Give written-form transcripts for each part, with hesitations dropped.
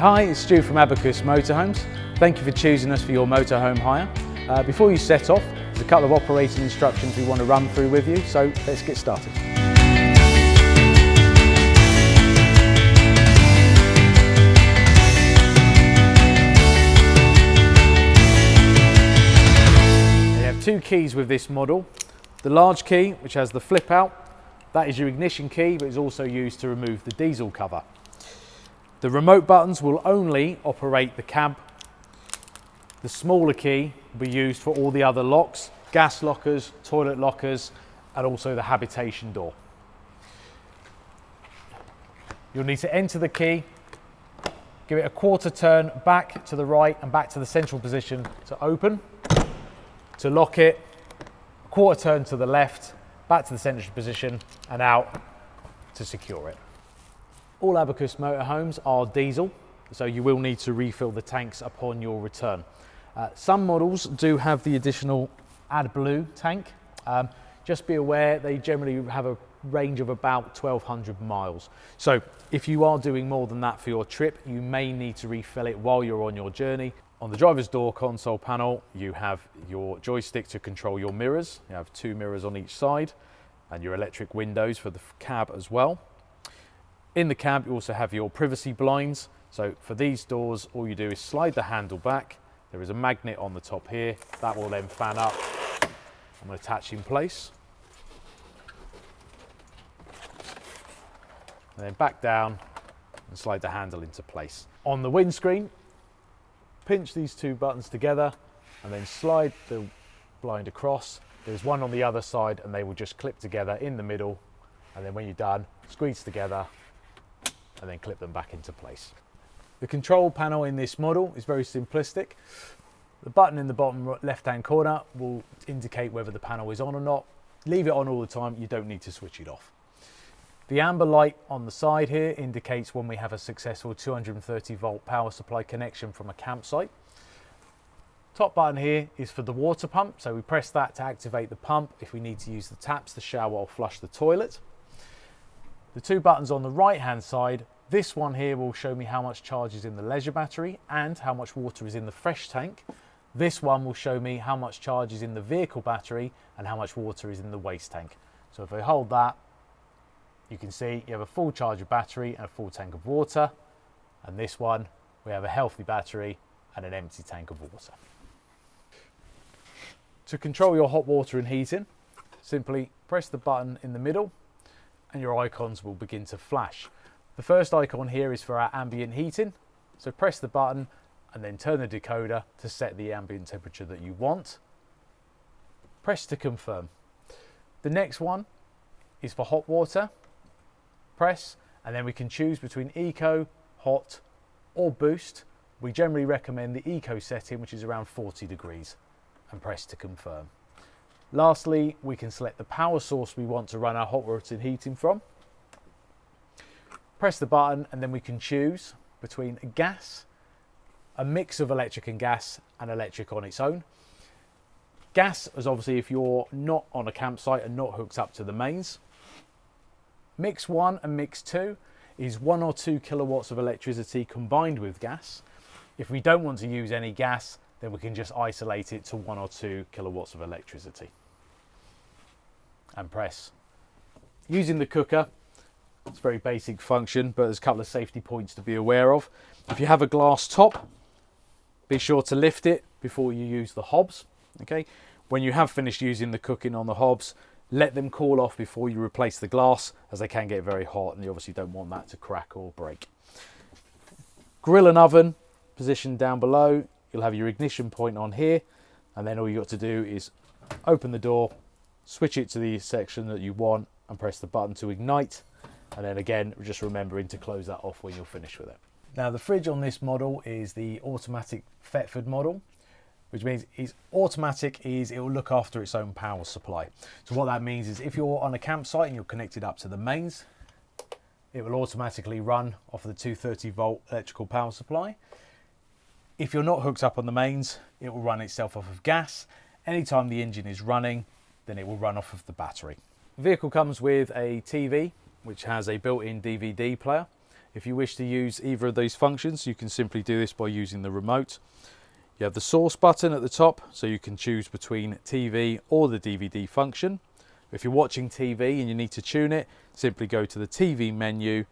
Hi, it's Stu from Abacus Motorhomes. Thank you for choosing us for your motorhome hire. Before you set off, there's a couple of operating instructions we want to run through with you, so let's get started. You have two keys with this model. The large key, which has the flip out, that is your ignition key, but is also used to remove the diesel cover. The remote buttons will only operate the cab. The smaller key will be used for all the other locks, gas lockers, toilet lockers, and also the habitation door. You'll need to enter the key, give it a quarter turn back to the right and back to the central position to open. To lock it, a quarter turn to the left, back to the central position and out to secure it. All Abacus motorhomes are diesel, so you will need to refill the tanks upon your return. Some models do have the additional AdBlue tank. Just be aware they generally have a range of about 1,200 miles. So if you are doing more than that for your trip, you may need to refill it while you're on your journey. On the driver's door console panel, you have your joystick to control your mirrors. You have two mirrors on each side and your electric windows for the cab as well. In the cab, you also have your privacy blinds. So for these doors, all you do is slide the handle back. There is a magnet on the top here. That will then fan up and attach in place. And then back down and slide the handle into place. On the windscreen, pinch these two buttons together and then slide the blind across. There's one on the other side and they will just clip together in the middle. And then when you're done, squeeze together and then clip them back into place. The control panel in this model is very simplistic. The button in the bottom left-hand corner will indicate whether the panel is on or not. Leave it on all the time, you don't need to switch it off. The amber light on the side here indicates when we have a successful 230 volt power supply connection from a campsite. Top button here is for the water pump, so we press that to activate the pump if we need to use the taps to shower or flush the toilet. The two buttons on the right hand side, this one here will show me how much charge is in the leisure battery and how much water is in the fresh tank. This one will show me how much charge is in the vehicle battery and how much water is in the waste tank. So if I hold that, you can see you have a full charge of battery and a full tank of water. And this one, we have a healthy battery and an empty tank of water. To control your hot water and heating, simply press the button in the middle and your icons will begin to flash. The first icon here is for our ambient heating. So press the button and then turn the decoder to set the ambient temperature that you want. Press to confirm. The next one is for hot water. Press and then we can choose between eco, hot or boost. We generally recommend the eco setting, which is around 40 degrees, and press to confirm. Lastly, we can select the power source we want to run our hot water and heating from. Press the button and then we can choose between gas, a mix of electric and gas, and electric on its own. Gas is obviously if you're not on a campsite and not hooked up to the mains. Mix 1 and mix 2 is 1 or 2 kilowatts of electricity combined with gas. If we don't want to use any gas, then we can just isolate it to 1 or 2 kilowatts of electricity. And press. Using the cooker, it's a very basic function, but there's a couple of safety points to be aware of. If you have a glass top, be sure to lift it before you use the hobs. Okay. When you have finished using the cooking on the hobs, let them cool off before you replace the glass, as they can get very hot and you obviously don't want that to crack or break. Grill and oven positioned down below. You'll have your ignition point on here, and then all you got to do is open the door, switch it to the section that you want and press the button to ignite. And then again, just remembering to close that off when you're finished with it. Now the fridge on this model is the automatic Thetford model, which means it's automatic is it will look after its own power supply. So what that means is if you're on a campsite and you're connected up to the mains, it will automatically run off of the 230 volt electrical power supply. If you're not hooked up on the mains, it will run itself off of gas. Anytime the engine is running, then it will run off of the battery. The vehicle comes with a TV, which has a built-in DVD player. If you wish to use either of those functions, you can simply do this by using the remote. You have the source button at the top, so you can choose between TV or the DVD function. If you're watching TV and you need to tune it, simply go to the TV menu,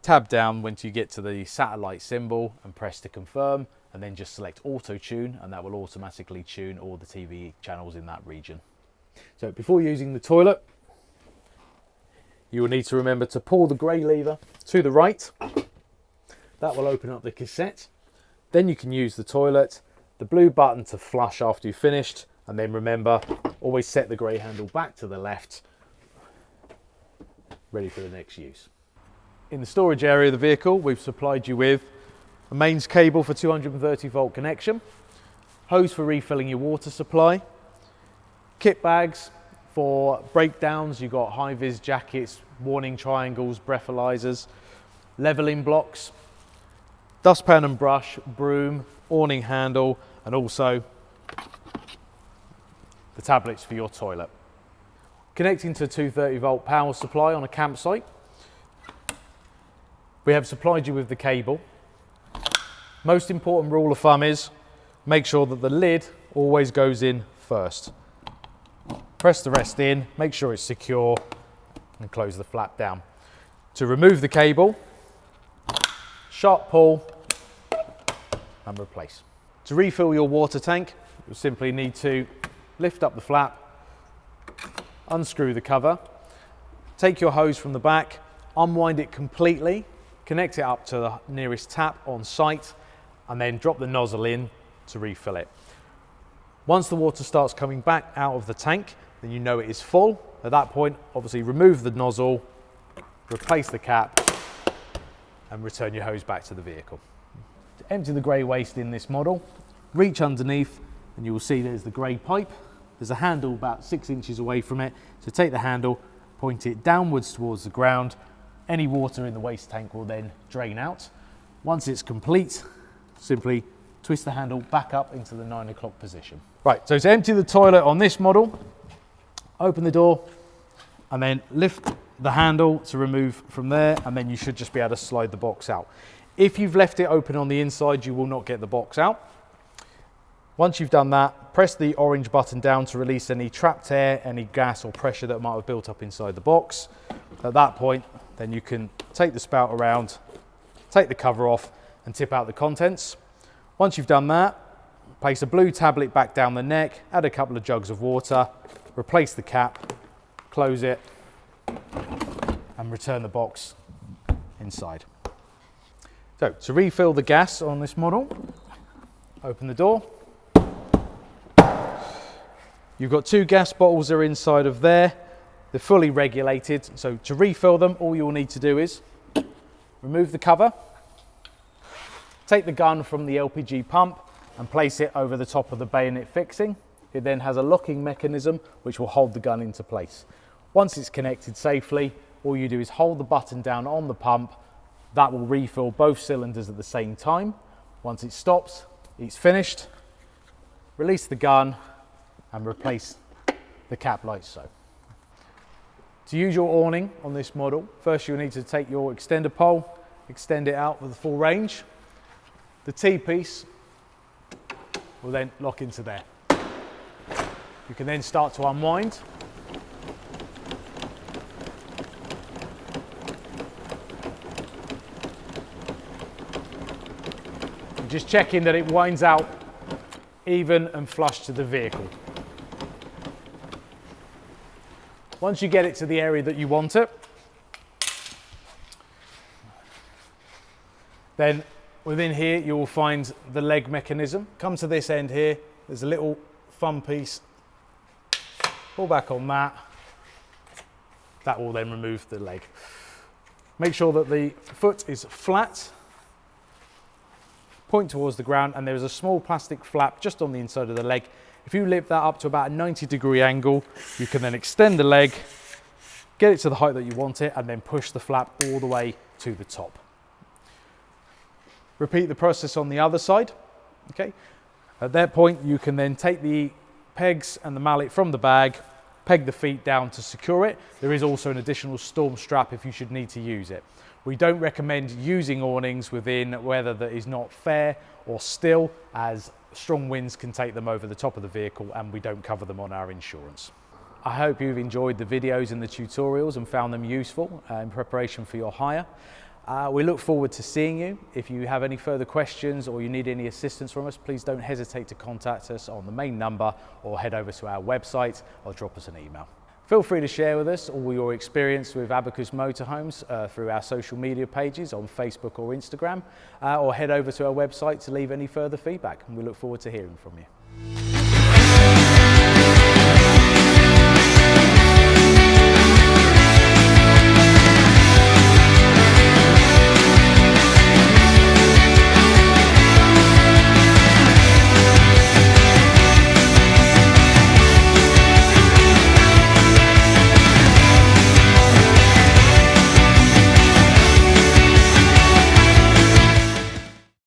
tab down once you get to the satellite symbol and press to confirm, and then just select auto tune, and that will automatically tune all the TV channels in that region. So before using the toilet, you will need to remember to pull the grey lever to the right. That will open up the cassette. Then you can use the toilet, the blue button to flush after you've finished, and then remember, always set the grey handle back to the left, ready for the next use. In the storage area of the vehicle, we've supplied you with a mains cable for 230 volt connection, hose for refilling your water supply, kit bags for breakdowns. You've got high-vis jackets, warning triangles, breathalyzers, leveling blocks, dustpan and brush, broom, awning handle, and also the tablets for your toilet. Connecting to a 230 volt power supply on a campsite, we have supplied you with the cable. Most important rule of thumb is make sure that the lid always goes in first. Press the rest in, make sure it's secure, and close the flap down. To remove the cable, sharp pull and replace. To refill your water tank, you'll simply need to lift up the flap, unscrew the cover, take your hose from the back, unwind it completely, connect it up to the nearest tap on site, and then drop the nozzle in to refill it. Once the water starts coming back out of the tank, then you know it is full. At that point, obviously remove the nozzle, replace the cap, and return your hose back to the vehicle. To empty the grey waste in this model, reach underneath and you will see there's the grey pipe. There's a handle about 6 inches away from it. So take the handle, point it downwards towards the ground. Any water in the waste tank will then drain out. Once it's complete, simply twist the handle back up into the 9 o'clock position. Right, so to empty the toilet on this model, open the door and then lift the handle to remove from there, and then you should just be able to slide the box out. If you've left it open on the inside, you will not get the box out. Once you've done that, press the orange button down to release any trapped air, any gas or pressure that might have built up inside the box. At that point, then you can take the spout around, take the cover off and tip out the contents. Once you've done that, place a blue tablet back down the neck, add a couple of jugs of water, replace the cap, close it and return the box inside. So to refill the gas on this model, open the door. You've got 2 gas bottles that are inside of there. They're fully regulated. So to refill them, all you'll need to do is remove the cover, take the gun from the LPG pump and place it over the top of the bayonet fixing. It then has a locking mechanism which will hold the gun into place. Once it's connected safely, all you do is hold the button down on the pump. That will refill both cylinders at the same time. Once it stops, it's finished. Release the gun and replace the cap like so. To use your awning on this model, first you'll need to take your extender pole, extend it out with the full range. The T-piece will then lock into there. You can then start to unwind. And just checking that it winds out even and flush to the vehicle. Once you get it to the area that you want it, then within here you will find the leg mechanism. Come to this end here, there's a little thumb piece. Pull back on that. That will then remove the leg. Make sure that the foot is flat. Point towards the ground, and there is a small plastic flap just on the inside of the leg. If you lift that up to about a 90-degree angle, you can then extend the leg, get it to the height that you want it, and then push the flap all the way to the top. Repeat the process on the other side. Okay. At that point, you can then take the pegs and the mallet from the bag, peg the feet down to secure it. There is also an additional storm strap if you should need to use it. We don't recommend using awnings within weather that is not fair or still, as strong winds can take them over the top of the vehicle and we don't cover them on our insurance. I hope you've enjoyed the videos and the tutorials and found them useful in preparation for your hire. We look forward to seeing you. If you have any further questions or you need any assistance from us, please don't hesitate to contact us on the main number or head over to our website or drop us an email. Feel free to share with us all your experience with Abacus Motorhomes through our social media pages on Facebook or Instagram, or head over to our website to leave any further feedback, and we look forward to hearing from you.